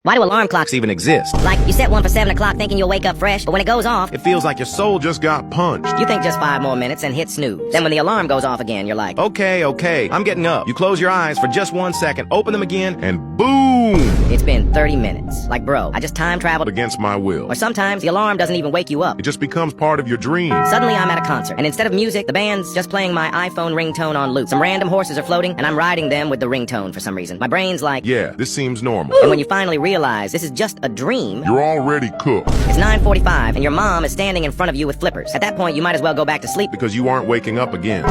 Why do alarm clocks Even exist. like you set one for 7 o'clock thinking you'll wake up fresh, but when it goes off, It feels like your soul just got punched. you think just 5 more minutes and hit snooze. Then when the alarm goes off again, you're like, Okay, I'm getting up. You close your eyes for just 1 second, open them again, and boom! it's been 30 minutes. Like, bro, I just time traveled. Against my will. Or sometimes the alarm doesn't even wake you up. It just becomes part of your dream. Suddenly I'm at a concert, and instead of music, the band's just playing my iPhone ringtone on loop. Some random horses are floating, and I'm riding them with the ringtone for some reason. My brain's like, Yeah, this seems normal. and when you finally realize this is just a dream, You're already cooked it's 9:45, and your mom is standing in front of you with flippers. At that point, you might as well go back to sleep. because you aren't waking up again.